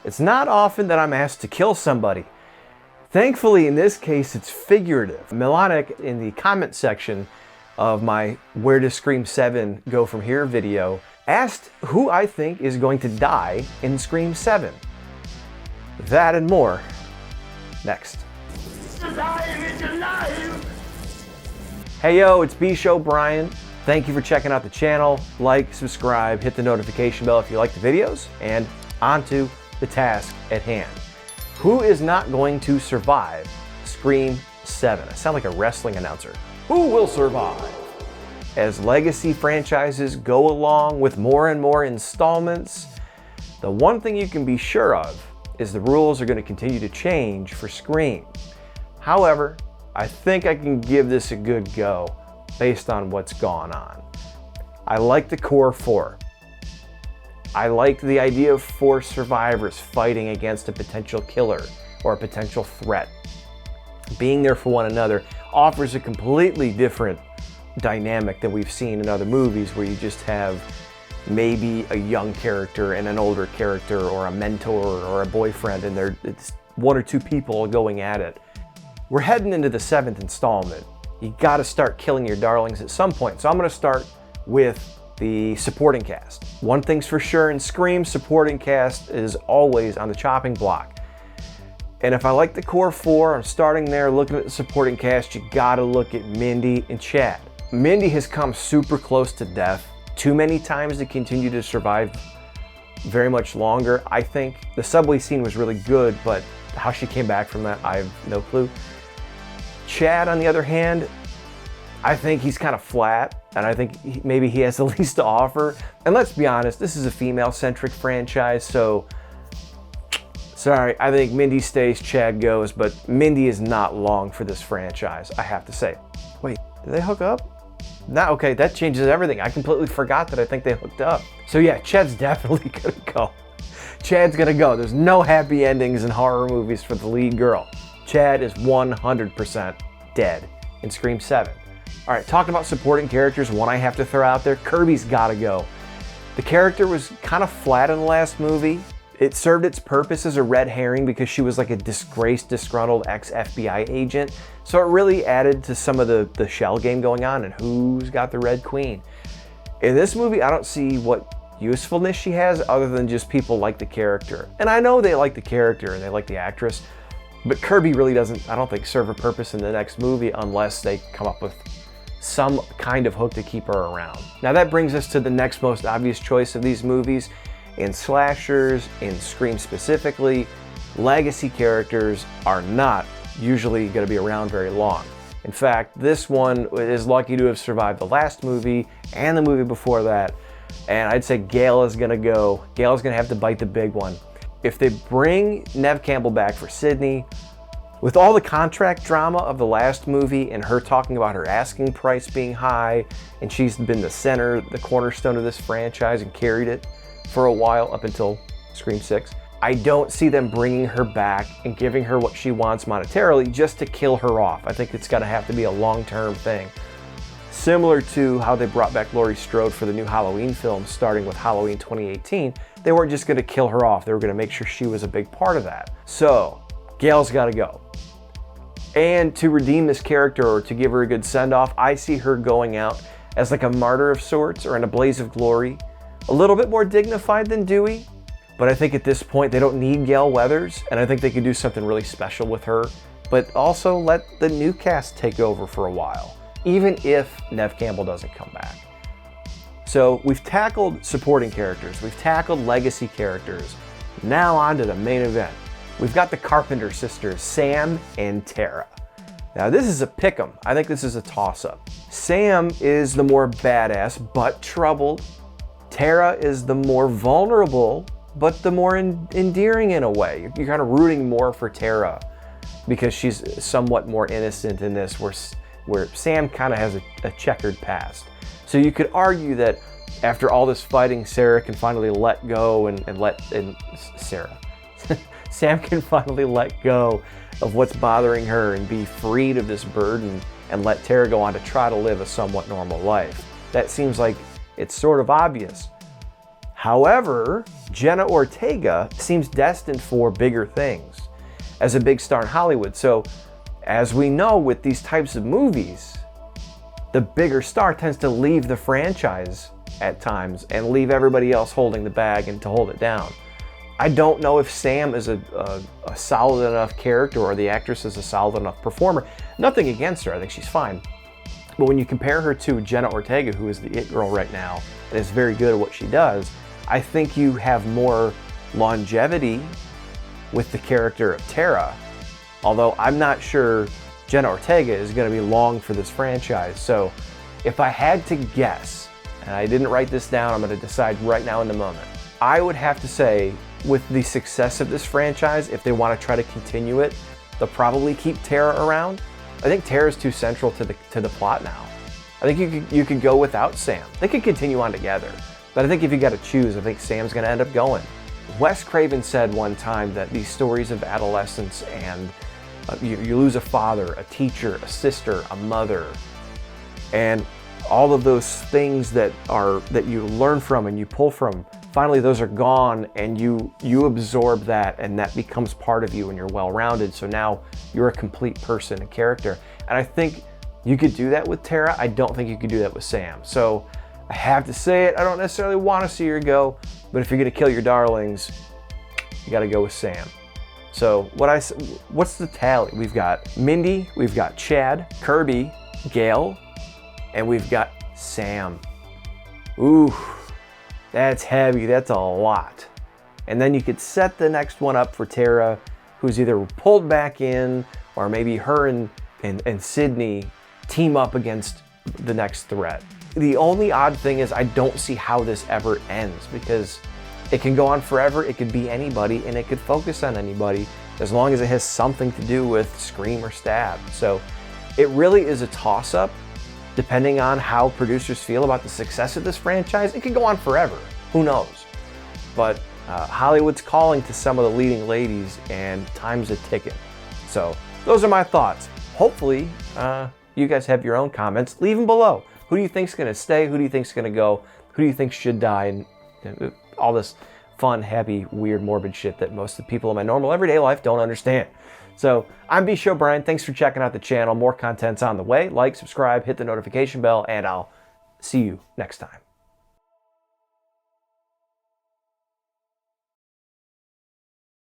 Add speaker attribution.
Speaker 1: It's not often that I'm asked to kill somebody. Thankfully, in this case, it's figurative. Melodic, in the comment section of my Where Does Scream VII Go From Here video, asked who I think is going to die in Scream VII. That and more, next. Hey yo, it's bshowbrian. Thank you for checking out the channel. Like, subscribe, hit the notification bell if you like the videos, and on to the task at hand. Who is not going to survive Scream VII? I sound like a wrestling announcer. Who will survive? As legacy franchises go along with more and more installments, the one thing you can be sure of is the rules are going to continue to change for Scream. However, I think I can give this a good go based on what's gone on. I like the core four. I like the idea of 4 survivors fighting against a potential killer or a potential threat. Being there for one another offers a completely different dynamic than we've seen in other movies, where you just have maybe a young character and an older character, or a mentor or a boyfriend, and it's 1 or 2 people going at it. We're heading into the 7th installment. You gotta start killing your darlings at some point. So I'm gonna start with the supporting cast. One thing's for sure in Scream, supporting cast is always on the chopping block. And if I like the core 4, I'm starting there, looking at the supporting cast, you gotta look at Mindy and Chad. Mindy has come super close to death too many times to continue to survive very much longer. I think the subway scene was really good, but how she came back from that, I have no clue. Chad, on the other hand, I think he's kind of flat, and I think maybe he has the least to offer. And let's be honest, this is a female-centric franchise, so sorry, I think Mindy stays, Chad goes, but Mindy is not long for this franchise, I have to say. Wait, did they hook up? No, okay, that changes everything. I completely forgot that I think they hooked up. So yeah, Chad's definitely gonna go. Chad's gonna go. There's no happy endings in horror movies for the lead girl. Chad is 100% dead in Scream VII. All right, talking about supporting characters, one I have to throw out there, Kirby's gotta go. The character was kind of flat in the last movie. It served its purpose as a red herring because she was like a disgraced, disgruntled ex-FBI agent. So it really added to some of the shell game going on and who's got the Red Queen. In this movie, I don't see what usefulness she has other than just people like the character. And I know they like the character and they like the actress, but Kirby really doesn't, I don't think, serve a purpose in the next movie unless they come up with some kind of hook to keep her around. Now that brings us to the next most obvious choice of these movies. In slashers, in Scream specifically, legacy characters are not usually going to be around very long. In fact, this one is lucky to have survived the last movie and the movie before that, and I'd say Gail is going to go. Gail's going to have to bite the big one. If they bring Neve Campbell back for Sydney, with all the contract drama of the last movie and her talking about her asking price being high, and she's been the center, the cornerstone of this franchise and carried it for a while up until Scream VI, I don't see them bringing her back and giving her what she wants monetarily just to kill her off. I think it's going to have to be a long-term thing. Similar to how they brought back Laurie Strode for the new Halloween film starting with Halloween 2018, they weren't just going to kill her off, they were going to make sure she was a big part of that. So, Gail's got to go. And to redeem this character or to give her a good send-off, I see her going out as like a martyr of sorts or in a blaze of glory. A little bit more dignified than Dewey, but I think at this point they don't need Gail Weathers, and I think they could do something really special with her, but also let the new cast take over for a while, even if Neve Campbell doesn't come back. So we've tackled supporting characters, we've tackled legacy characters. Now on to the main event. We've got the Carpenter Sisters, Sam and Tara. Now this is a pick'em. I think this is a toss-up. Sam is the more badass but troubled. Tara is the more vulnerable but the more endearing in a way. You're kind of rooting more for Tara because she's somewhat more innocent in this, where Sam kind of has a checkered past. So you could argue that after all this fighting, Sarah can finally let go Sam can finally let go of what's bothering her and be freed of this burden and let Tara go on to try to live a somewhat normal life. That seems like it's sort of obvious. However, Jenna Ortega seems destined for bigger things as a big star in Hollywood. So, as we know with these types of movies, the bigger star tends to leave the franchise at times and leave everybody else holding the bag and to hold it down. I don't know if Sam is a solid enough character or the actress is a solid enough performer. Nothing against her, I think she's fine. But when you compare her to Jenna Ortega, who is the it girl right now and is very good at what she does, I think you have more longevity with the character of Tara. Although I'm not sure Jenna Ortega is going to be long for this franchise. So if I had to guess, and I didn't write this down, I'm going to decide right now in the moment. I would have to say, with the success of this franchise, if they want to try to continue it, they'll probably keep Tara around. I think Tara's too central to the plot now. I think you could go without Sam. They could continue on together. But I think if you got to choose, I think Sam's going to end up going. Wes Craven said one time that these stories of adolescence and you lose a father, a teacher, a sister, a mother, and all of those things that you learn from and you pull from, finally those are gone and you absorb that and that becomes part of you and you're well-rounded. So now you're a complete person, a character. And I think you could do that with Tara. I don't think you could do that with Sam. So I have to say it, I don't necessarily want to see her go, but if you're going to kill your darlings, you got to go with Sam. So what's the tally? We've got Mindy, we've got Chad, Kirby, Gail, and we've got Sam. Ooh, that's heavy, that's a lot. And then you could set the next one up for Tara, who's either pulled back in, or maybe her and Sydney team up against the next threat. The only odd thing is I don't see how this ever ends, because it can go on forever, it could be anybody, and it could focus on anybody as long as it has something to do with Scream or Stab. So it really is a toss-up, depending on how producers feel about the success of this franchise. It could go on forever, who knows? But Hollywood's calling to some of the leading ladies, and time's a ticking. So those are my thoughts. Hopefully, you guys have your own comments. Leave them below. Who do you think's gonna stay? Who do you think's gonna go? Who do you think should die? And all this fun, happy, weird, morbid shit that most of the people in my normal everyday life don't understand. So I'm bshowbrian. Thanks for checking out the channel. More content's on the way. Like, subscribe, hit the notification bell, and I'll see you next time.